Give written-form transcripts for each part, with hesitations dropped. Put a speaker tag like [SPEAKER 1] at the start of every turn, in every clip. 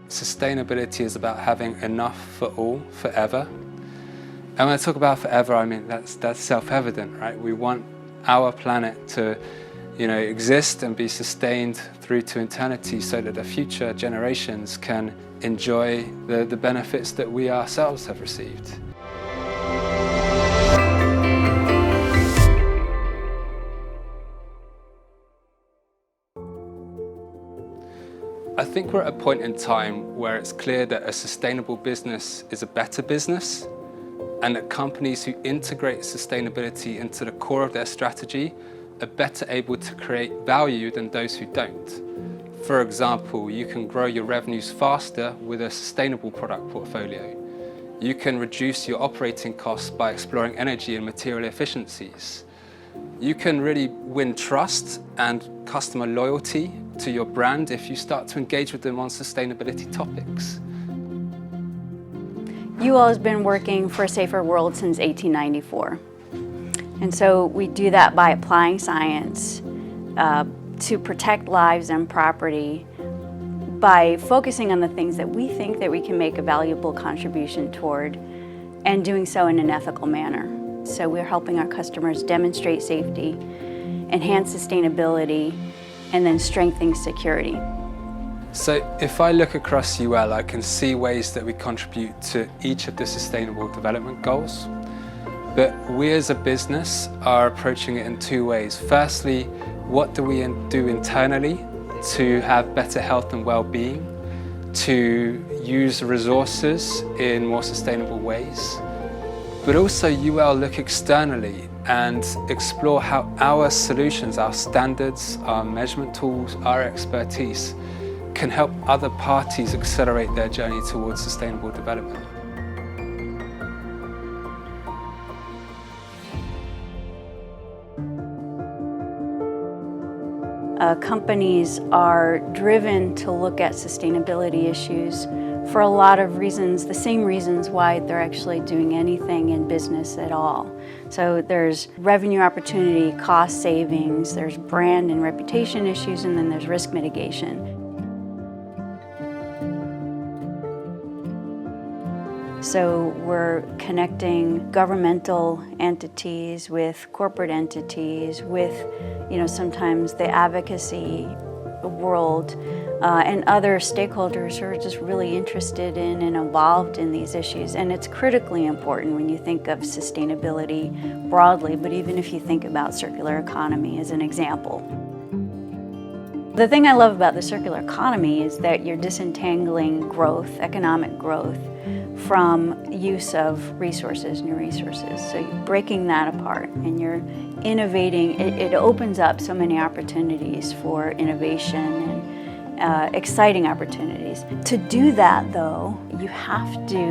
[SPEAKER 1] sustainability is about having enough for all, forever. And when I talk about forever, I mean that's self-evident, right? We want our planet to, exist and be sustained through to eternity so that the future generations can enjoy the benefits that we ourselves have received. I think we're at a point in time where it's clear that a sustainable business is a better business, and that companies who integrate sustainability into the core of their strategy are better able to create value than those who don't. For example, you can grow your revenues faster with a sustainable product portfolio. You can reduce your operating costs by exploring energy and material efficiencies. You can really win trust and customer loyalty to your brand if you start to engage with them on sustainability topics.
[SPEAKER 2] UL has been working for a safer world since 1894. And so we do that by applying science to protect lives and property, by focusing on the things that we think that we can make a valuable contribution toward, and doing so in an ethical manner. So we're helping our customers demonstrate safety, enhance sustainability, and then strengthen security.
[SPEAKER 1] So if I look across UL, I can see ways that we contribute to each of the Sustainable Development Goals. But we as a business are approaching it in two ways. Firstly, what do we do internally to have better health and well-being, to use resources in more sustainable ways? But also UL look externally and explore how our solutions, our standards, our measurement tools, our expertise can help other parties accelerate their journey towards sustainable development.
[SPEAKER 2] Companies are driven to look at sustainability issues for a lot of reasons, the same reasons why they're actually doing anything in business at all. So there's revenue opportunity, cost savings, there's brand and reputation issues, and then there's risk mitigation. So we're connecting governmental entities with corporate entities, with sometimes the advocacy world and other stakeholders who are just really interested in and involved in these issues. And it's critically important when you think of sustainability broadly, but even if you think about circular economy as an example. The thing I love about the circular economy is that you're disentangling growth, economic growth, from use of resources, new resources. So you're breaking that apart and you're innovating. It opens up so many opportunities for innovation and exciting opportunities. To do that though, you have to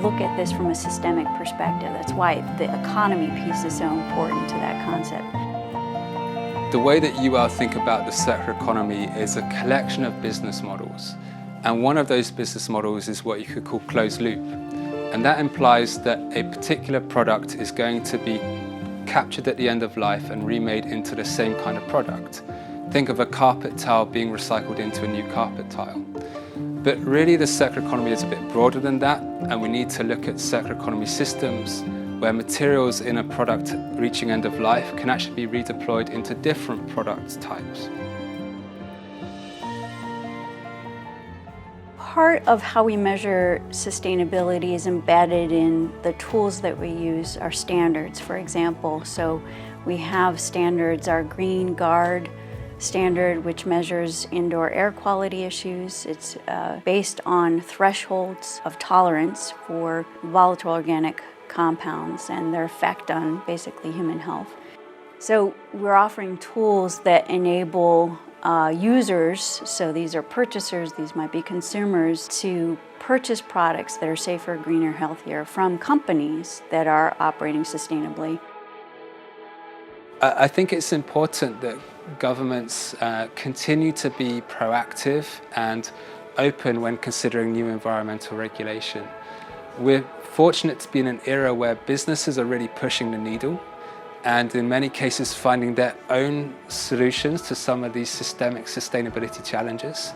[SPEAKER 2] look at this from a systemic perspective. That's why the economy piece is so important to that concept.
[SPEAKER 1] The way that UL think about the circular economy is a collection of business models. And one of those business models is what you could call closed loop. And that implies that a particular product is going to be captured at the end of life and remade into the same kind of product. Think of a carpet tile being recycled into a new carpet tile. But really the circular economy is a bit broader than that, and we need to look at circular economy systems where materials in a product reaching end of life can actually be redeployed into different product types.
[SPEAKER 2] Part of how we measure sustainability is embedded in the tools that we use, our standards, for example. So we have standards, our Green Guard standard, which measures indoor air quality issues. It's based on thresholds of tolerance for volatile organic compounds and their effect on basically human health. So we're offering tools that enable users, so these are purchasers, these might be consumers, to purchase products that are safer, greener, healthier from companies that are operating sustainably.
[SPEAKER 1] I think it's important that governments continue to be proactive and open when considering new environmental regulation. We're fortunate to be in an era where businesses are really pushing the needle, and in many cases finding their own solutions to some of these systemic sustainability challenges.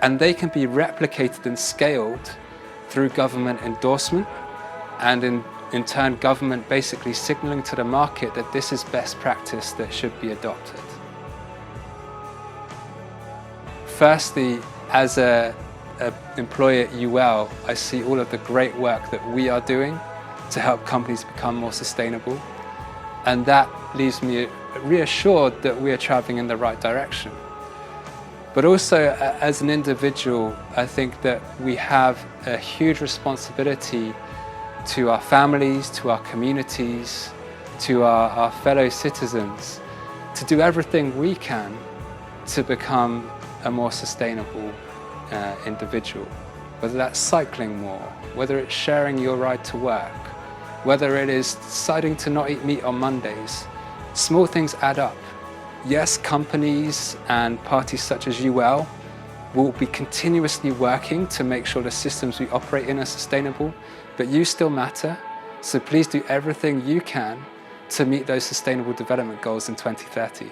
[SPEAKER 1] and they can be replicated and scaled through government endorsement, and in turn government basically signalling to the market that this is best practice that should be adopted. Firstly, as an employer at UL, I see all of the great work that we are doing to help companies become more sustainable, and that leaves me reassured that we are traveling in the right direction. But also, as an individual, I think that we have a huge responsibility to our families, to our communities, to our fellow citizens, to do everything we can to become a more sustainable individual. Whether that's cycling more, whether it's sharing your ride to work, whether it is deciding to not eat meat on Mondays, small things add up. Yes, companies and parties such as UL will be continuously working to make sure the systems we operate in are sustainable, but you still matter, so please do everything you can to meet those sustainable development goals in 2030.